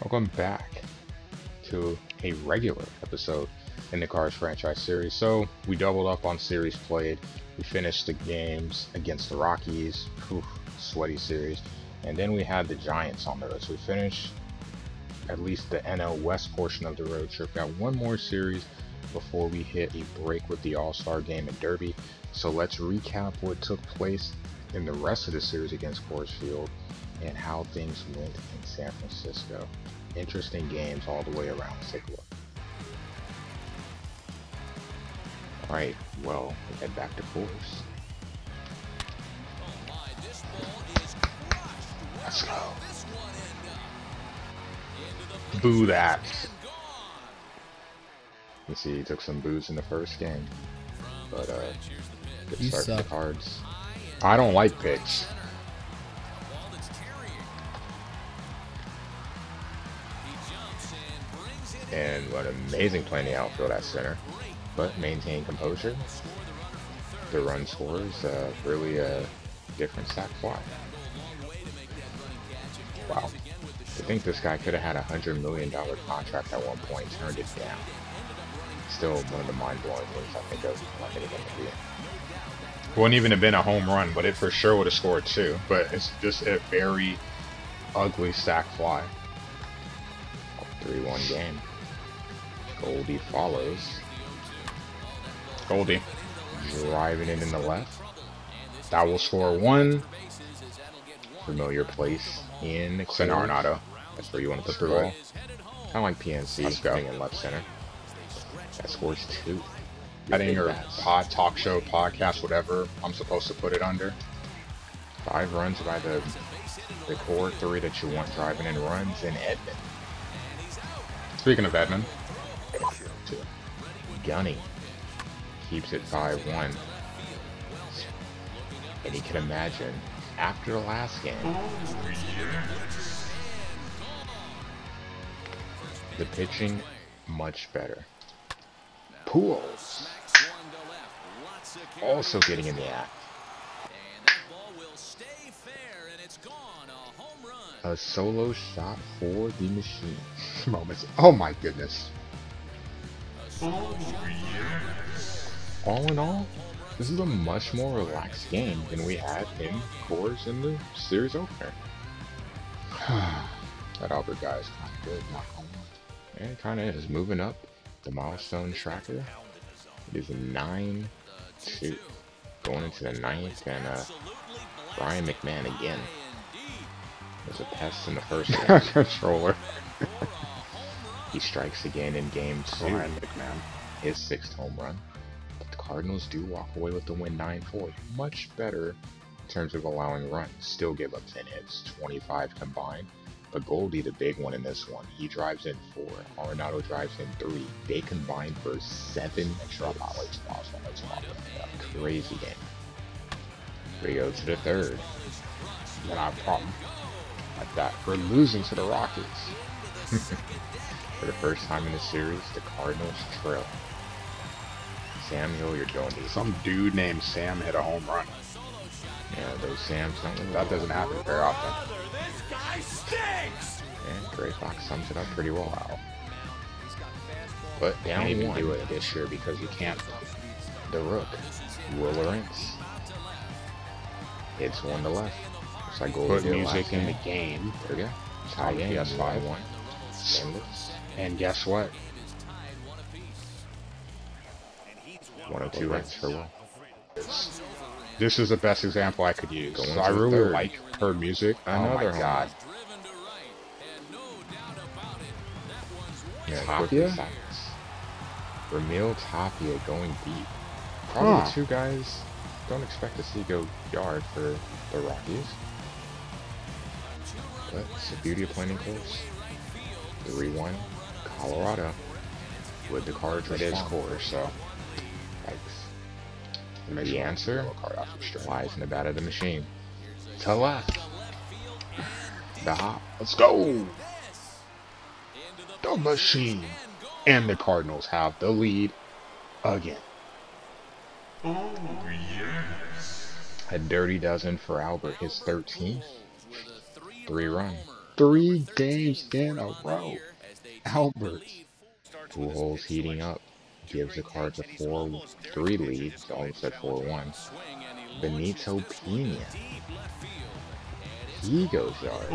Welcome back to a regular episode in the Cars franchise series. So we doubled up on series played. We finished the games against the Rockies, sweaty series, and then we had the Giants on the road. So we finished at least the NL West portion of the road trip. Got one more series before we hit a break with the All-Star game at Derby. So let's recap what took place in the rest of the series against Coors Field and how things went in San Francisco. Interesting games all the way around. Let's take a look. Alright, well, we head back to Coors. Let's go. Boo that. You see, he took some boos in the first game. But, good start to the Cards. I don't like pitch. And what an amazing play in the outfield at center. But maintain composure. The run score is really a different sack fly. Wow. I think this guy could have had $100 million contract at one point, turned it down. Still one of the mind-blowing things I think of like anything to be. Wouldn't even have been a home run, but it for sure would have scored too. But it's just a very ugly sack fly. 3-1 game. Goldie follows. Goldie driving it in the left. That will score one. Familiar place in center Arenado. That's where you want to put the ball. Kind of like PNC. Let's go. In left center. That scores 2. Adding your talk show, podcast, whatever I'm supposed to put it under. 5 runs by the core 3 that you want driving in runs in Edmond. Speaking of Edmond, Gunny keeps it 5-1. And you can imagine, after the last game, the pitching much better. Pools also getting in the act. A solo shot for the machine. Moments. Oh my goodness. All in all, this is a much more relaxed game than we had in Coors in the series opener. That Albert guy is kind of good, not gonna lie. And it kind of is moving up the milestone tracker. It is 9-2. Going into the 9th, and Brian McMahon again. Was a pest in the first game. Controller. He strikes again in game 2. Brian McMahon. His 6th home run. But the Cardinals do walk away with the win 9-4. Much better in terms of allowing runs. Still give up 10 hits, 25 combined. But Goldie, the big one in this one, he drives in 4. Arenado drives in 3. They combined for 7 extra hits. Crazy game. We go to the 3rd. And I have a problem like that. We're losing to the Rockies. For the first time in the series, the Cardinals trail. Sam Hill, you're going to some dude named Sam hit a home run. Yeah, those Sams don't. That doesn't happen very often. And Gray Fox sums it up pretty well. Wow. But down can't even 1 do it this year because you can't. The Rook, Will Lawrence. It's 1 to left. Looks like Goldie Put music in the game. game. There we go. Tie game. PS5. 1-1. And guess what? 102 runs for Will. This is the best example I could use. Going So to I the really 3rd. like her music. Another oh my god. Yeah, Tapia? Ramil Tapia going deep. Probably the 2 guys don't expect to see go yard for the Rockies. But it's the beauty of playing in Coors. 3-1 Colorado with the Cards. It is Coors, so. Yikes. The answer lies in the bat of the machine. To left. The hop. Let's go. The machine. And the Cardinals have the lead again. Oh, yes. A dirty dozen for Albert, his 13th. 3-run. 3 games in a row. Alberts. Pujols heating up. Gives the Cards a 4-3 lead. It's almost at 4-1. Benito Pena. He goes yard.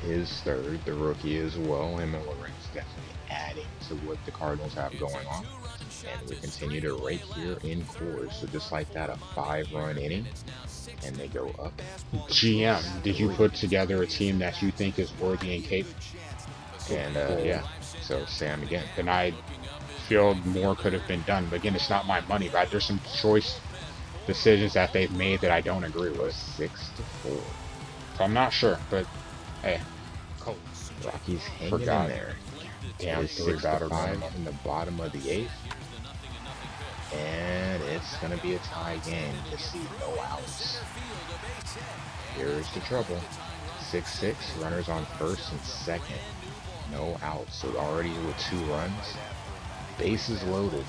His third, the rookie as well. Him and Lorenz definitely adding to what the Cardinals have going on. And we continue to right here in Coors. So just like that, a 5-run inning. And they go up. GM, did you put together a team that you think is worthy and capable? And yeah, so Sam again. And I feel more could have been done. But again, it's not my money, right? There's some choice decisions that they've made that I don't agree with. 6-4. So I'm not sure, but hey. Rockies hanging in there. Down 6-5 in the bottom of the 8th. And it's going to be a tie game to see no outs. Here's the trouble. 6-6, runners on first and second. No outs, so already with 2 runs. Bases loaded.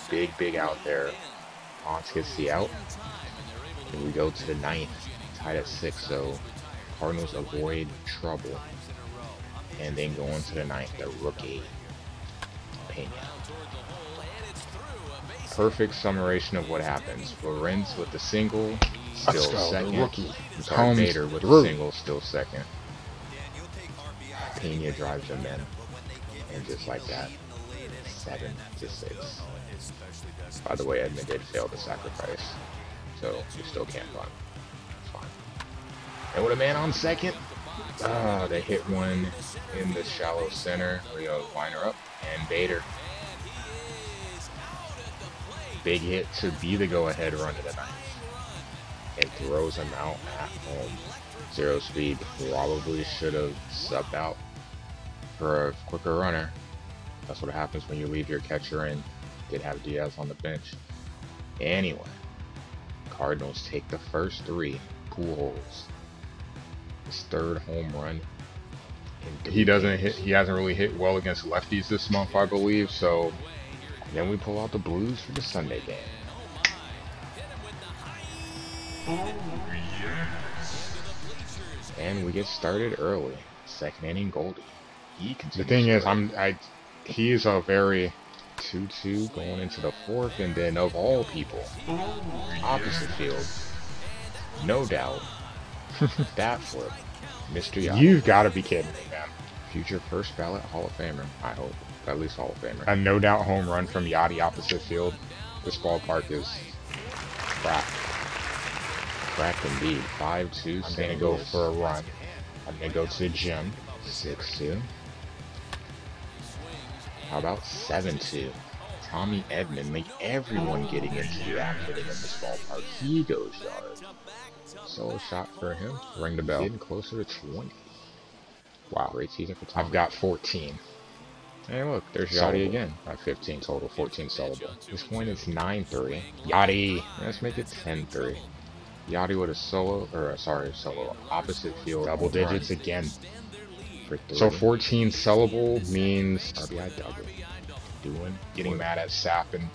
Big out there. Ponce gets the out. And we go to the 9th, tied at 6, so Cardinals avoid trouble. And then going to the 9th, the rookie, Pena. Perfect summation of what happens. Lorenz with the single, still second. Rookie. Bader with the single, still second. Pena drives him in. And just like that, 7-6. By the way, Edmund did fail the sacrifice. So we still can't bunt. It's fine. And with a man on second, they hit one in the shallow center. We go liner up, and Bader. Big hit to be the go-ahead run to the 9th. And throws him out at home. 0 speed. Probably should have subbed out for a quicker runner. That's what happens when you leave your catcher in. Did have Diaz on the bench. Anyway, Cardinals take the first 3. Pujols. His 3rd home run. He hasn't really hit well against lefties this month, I believe, so then we pull out the Blues for the Sunday game. And we get started early. 2nd inning, Goldie. The thing is, he's a very 2-2 going into the 4th, and then of all people, opposite field, no doubt, that flip, Mr. Yachty. You've got to be kidding me, man. Future first ballot Hall of Famer, I hope. At least Hall of Famer. A no doubt home run from Yachty opposite field. This ballpark is crap. Cracked indeed. 5-2. I'm going to go for a run. I'm going to go to the gym. 6-2. How about 7-2? Tommy Edman, make everyone getting into the action in this ballpark. He goes yard. Solo shot for him. Ring the bell. Getting closer to 20. Wow. Great season for Tommy. I've got 14. Hey, look, there's Yachty again. 15 total, 14 sellable. This point it's 9-3. Yachty. Let's make it 10-3. Yachty with a solo, opposite field. Double digits run. Again. For 3. So 14 sellable means RBI double. Getting mad at Sapp and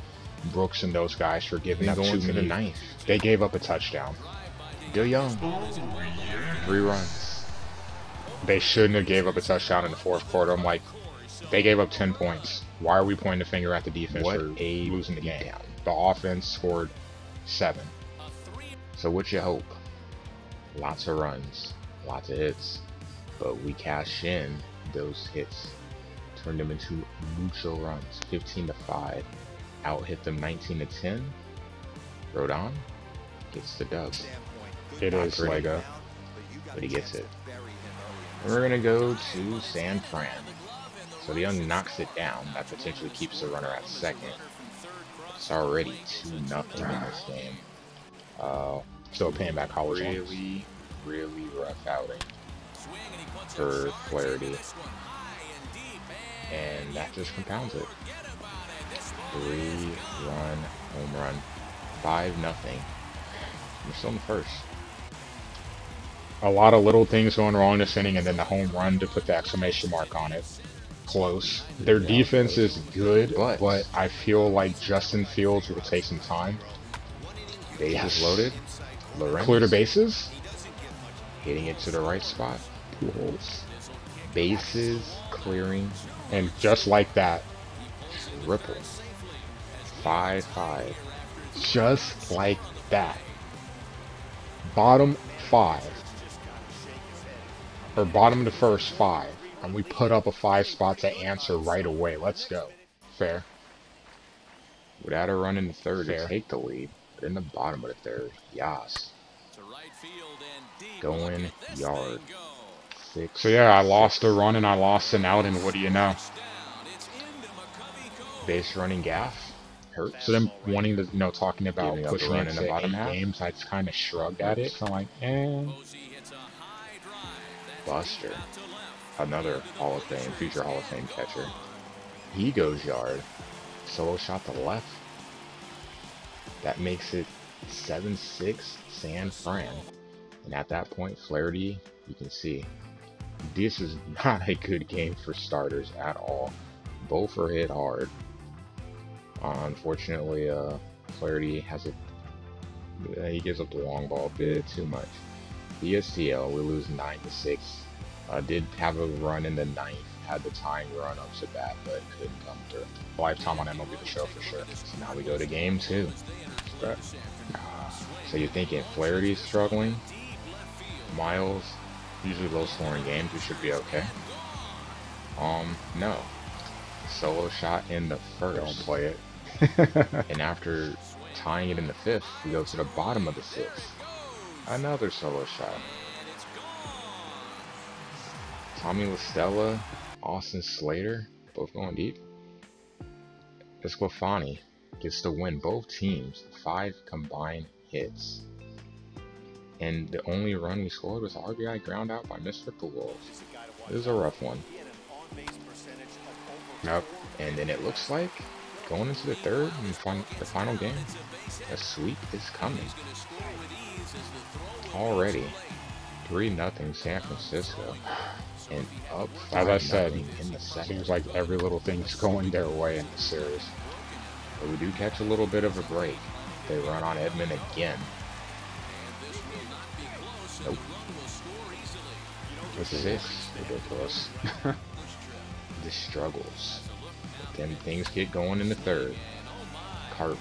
Brooks and those guys for giving up going to the me. 9th. They gave up a touchdown. Still young. 3 runs. They shouldn't have gave up a touchdown in the 4th quarter. I'm like, they gave up 10 points. Why are we pointing the finger at the defense for losing the game? Down. The offense scored 7. So what you hope? Lots of runs, lots of hits, but we cash in those hits, turned them into mucho runs. 15-5, out hit them 19-10. Rodon gets the dub. It is Lego, but he gets it. And we're gonna go to San Fran. So the Young knocks it down. That potentially keeps the runner at second. It's already 2-0 in this game. Still paying back college loans. Really rough outing for Flaherty. And that just compounds it. 3-run home run. 5-0. We're still in the first. A lot of little things going wrong this inning, and then the home run to put the exclamation mark on it. Close. Their defense is good, but I feel like Justin Fields will take some time. Bases loaded. Clear the bases. Hitting it to the right spot. Pujols. Bases clearing. And just like that. Triple. 5-5. Just like that. Bottom 5. Or bottom of the first 5. And we put up a 5 spot to answer right away. Let's go. Fair. Without a run in the third Fair. to take the lead. But in the bottom of the third. Yas. Going yard. 6. So yeah, I lost a run and I lost an out, and what do you know? Base running gaff. Hurt. So them wanting to, talking about Giving up pushing a run it in to the bottom 8 half. games, I just kind of shrugged at it. So I'm like, Buster. Another Hall of Fame, future Hall of Fame catcher. He goes yard. Solo shot to left. That makes it 7-6 San Fran. And at that point, Flaherty, you can see, this is not a good game for starters at all. Both are hit hard. Unfortunately, Flaherty has he gives up the long ball a bit too much. DSTL, we lose 9-6. Did have a run in the 9th, had the tying run up to bat, but couldn't come through. lifetime on MLB The Show for sure. So now we go to game 2. So you're thinking Flaherty's struggling, Miles, usually low scoring games, we should be okay. No. Solo shot in the first. Don't play it. And after tying it in the 5th, we go to the bottom of the 6th. Another solo shot. Tommy LaStella, Austin Slater, both going deep. Esclafani gets to win both teams 5 combined hits. And the only run we scored was RBI ground out by Mr. Pujols. It was a rough one. Yep. And then it looks like going into the third and the final game, a sweep is coming. Already 3-0 San Francisco. And up 5-0 As I said, in the second. seems like every little thing's going their way in the series. But we do catch a little bit of a break. They run on Edmund again. Nope. This is ridiculous. The struggles. But then things get going in the third. Carp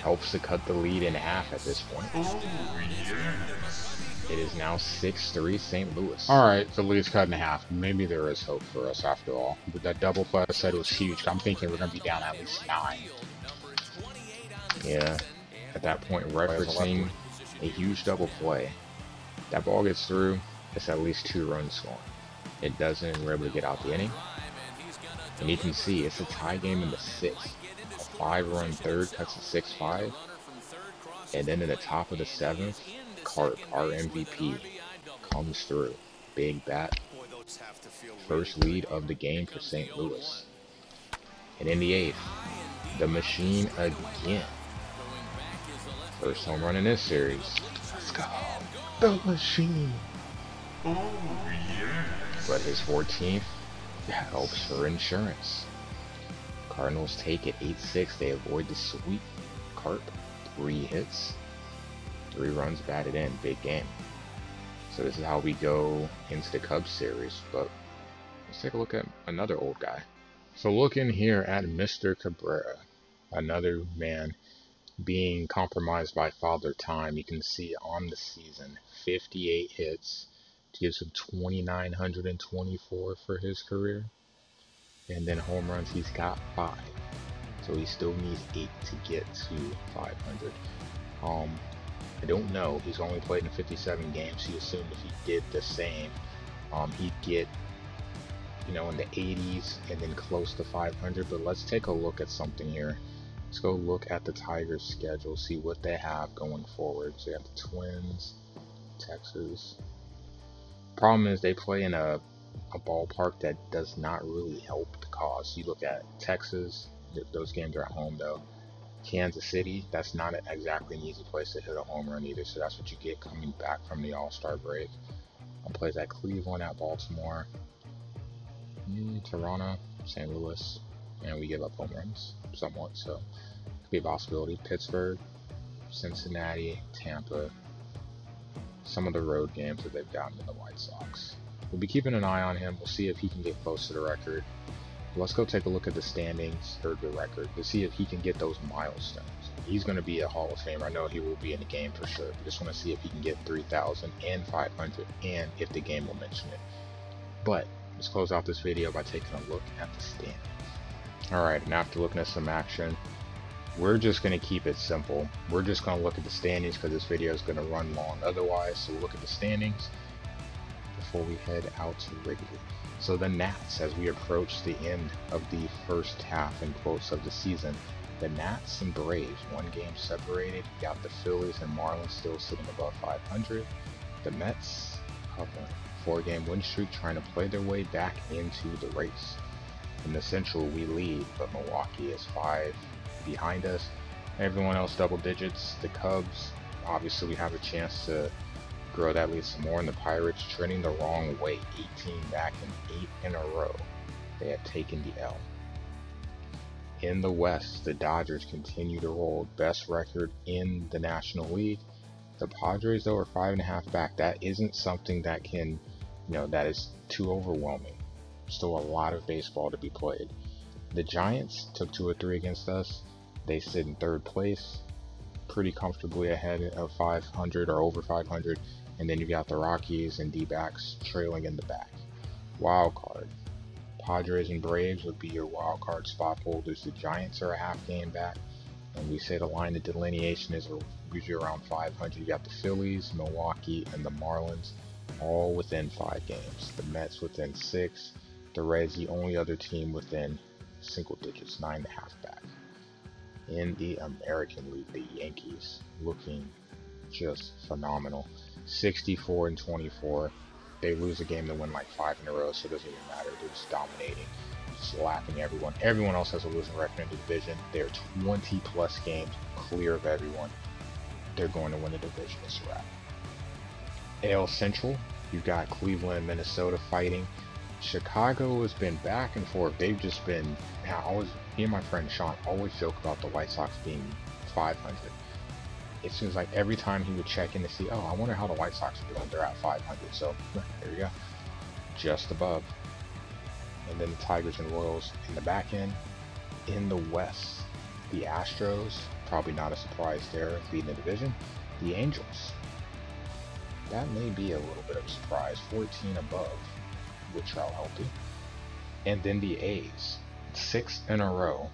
helps to cut the lead in half at this point. It is now 6-3 St. Louis. Alright, the lead's cut in half. Maybe there is hope for us after all. But that double play I said was huge. I'm thinking we're going to be down at least 9. Yeah. At that point, referencing a huge double play. That ball gets through, it's at least 2 runs scoring. It doesn't, we're able to get out the inning. And you can see it's a tie game in the 6th. A 5-run third cuts to 6-5. And then in the top of the 7th, Carp, our MVP, comes through. Big bat. First lead of the game for St. Louis. And in the 8th, the machine again. First home run in this series. Let's go. The machine. But his 14th helps for insurance. Cardinals take it 8-6. They avoid the sweep. Carp, 3 hits. 3 runs batted in. Big game. So this is how we go into the Cubs series. But let's take a look at another old guy. So looking here at Mr. Cabrera, another man being compromised by Father Time. You can see on the season, 58 hits, gives him 2,924 for his career. And then home runs, he's got 5. So he still needs 8 to get to 500. I don't know. He's only played in 57 games. He assumed if he did the same, he'd get, in the 80s and then close to 500. But let's take a look at something here. Let's go look at the Tigers' schedule, see what they have going forward. So you have the Twins, Texas. Problem is they play in a ballpark that does not really help the cause. You look at Texas, those games are at home though. Kansas City, that's not exactly an easy place to hit a home run either, so that's what you get coming back from the All-Star break. Plays at Cleveland, at Baltimore, Toronto, St. Louis, and we give up home runs somewhat, so could be a possibility. Pittsburgh, Cincinnati, Tampa, some of the road games that they've gotten to the White Sox. We'll be keeping an eye on him. We'll see if he can get close to the record. Let's go take a look at the standings, or the record, to see if he can get those milestones. He's going to be a Hall of Famer. I know he will be in the game for sure. We just want to see if he can get 3,000 and 500, and if the game will mention it. But let's close out this video by taking a look at the standings. Alright, and after looking at some action, we're just going to keep it simple. We're just going to look at the standings because this video is going to run long otherwise. So we'll look at the standings before we head out to Wrigley. So the Nats, as we approach the end of the first half in quotes of the season, the Nats and Braves, one game separated. You got the Phillies and Marlins still sitting above 500. The Mets have a 4-game win streak, trying to play their way back into the race. In the Central, we lead, but Milwaukee is 5 behind us. Everyone else double digits. The Cubs, obviously we have a chance to grow that lead some more, and the Pirates trending the wrong way, 18 back and 8 in a row. They have taken the L. In the West, the Dodgers continue to roll, best record in the National League. The Padres, though, are 5.5 back. That isn't something that can, that is too overwhelming. Still a lot of baseball to be played. The Giants took 2 or 3 against us. They sit in 3rd place, pretty comfortably ahead of 500 or over 500. And then you got the Rockies and D-backs trailing in the back. Wild card. Padres and Braves would be your wild card spot holders. The Giants are a half game back, and we say the line of delineation is usually around 500. You got the Phillies, Milwaukee, and the Marlins all within 5 games. The Mets within 6. The Reds, the only other team within single digits, 9.5 back. In the American League, the Yankees looking just phenomenal. 64 and 24. They lose a game, they win like 5 in a row, so it doesn't even matter. They're just dominating, slapping everyone. Everyone else has a losing record in the division. They're 20 plus games clear of everyone. They're going to win the division. It's a wrap. AL Central, you've got Cleveland and Minnesota fighting. Chicago has been back and forth. They've just been, me and my friend Sean always joke about the White Sox being 500. It seems like every time he would check in to see, I wonder how the White Sox are doing. They're at 500. So there you go, just above. And then the Tigers and Royals in the back end. In the West, the Astros, probably not a surprise there, leading the division. The Angels, that may be a little bit of a surprise, 14 above with Trout healthy. And then the A's, 6 in a row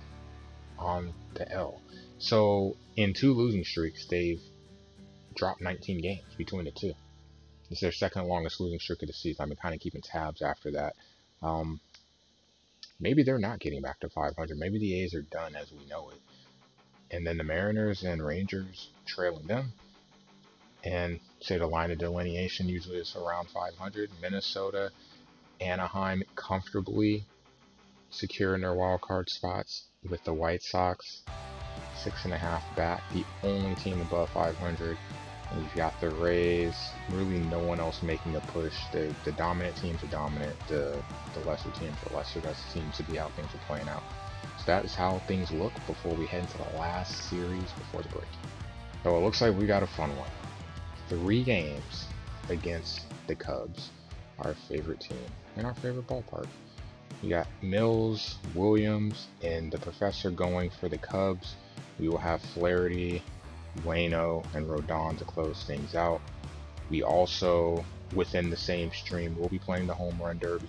on the L. So in 2 losing streaks, they've dropped 19 games between the two. It's their second longest losing streak of the season. I've been kind of keeping tabs after that. Maybe they're not getting back to 500. Maybe the A's are done as we know it. And then the Mariners and Rangers trailing them. And say the line of delineation usually is around 500. Minnesota, Anaheim comfortably secure in their wild card spots, with the White Sox 6.5 back, the only team above 500. And you've got the Rays, really no one else making a push. The dominant teams are dominant, the lesser teams are lesser. That seems to be how things are playing out. So that is how things look before we head into the last series before the break. So it looks like we got a fun one. 3 games against the Cubs, our favorite team and our favorite ballpark. You got Mills, Williams, and the Professor going for the Cubs. We will have Flaherty, Waino, and Rodon to close things out. We also, within the same stream, will be playing the Home Run Derby.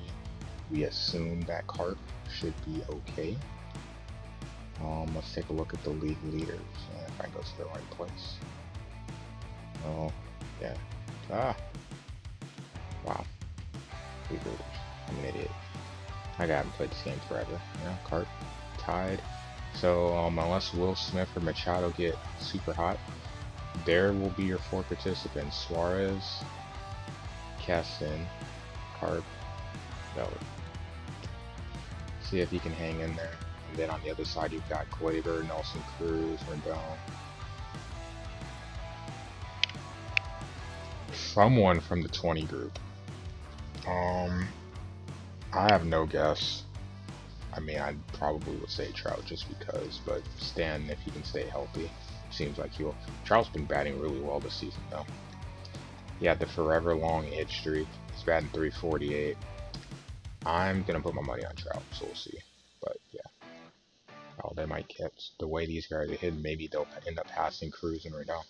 We assume that Carp should be okay. Let's take a look at the league leaders. If I go to the right place. Oh, yeah. Wow. League leaders. I'm an idiot. I haven't played this game forever. Carp tied. So unless Will Smith or Machado get super hot, there will be your 4 participants: Suarez, Keston, Carp, Belly. See if he can hang in there. And then on the other side, you've got Glaber, Nelson Cruz, Rendon. Someone from the 20 group. I have no guess. I mean, I probably would say Trout just because, but Stan, if he can stay healthy. seems like he'll. Trout's been batting really well this season, though. He had the forever long hit streak. He's batting 348. I'm gonna put my money on Trout, so we'll see. But yeah, oh, they might catch the way these guys are hitting. Maybe they'll end up passing Cruz right now.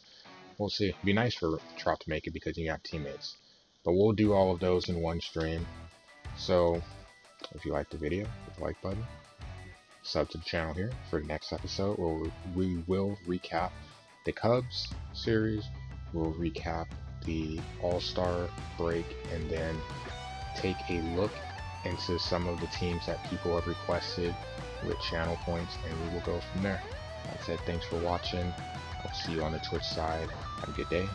We'll see. It'd be nice for Trout to make it because you have teammates. But we'll do all of those in one stream. So if you like the video, hit the like button. Sub to the channel here for the next episode where we will recap the Cubs series. We'll recap the All-Star break and then take a look into some of the teams that people have requested with channel points, and we will go from there. Like I said, thanks for watching. I'll see you on the Twitch side. Have a good day.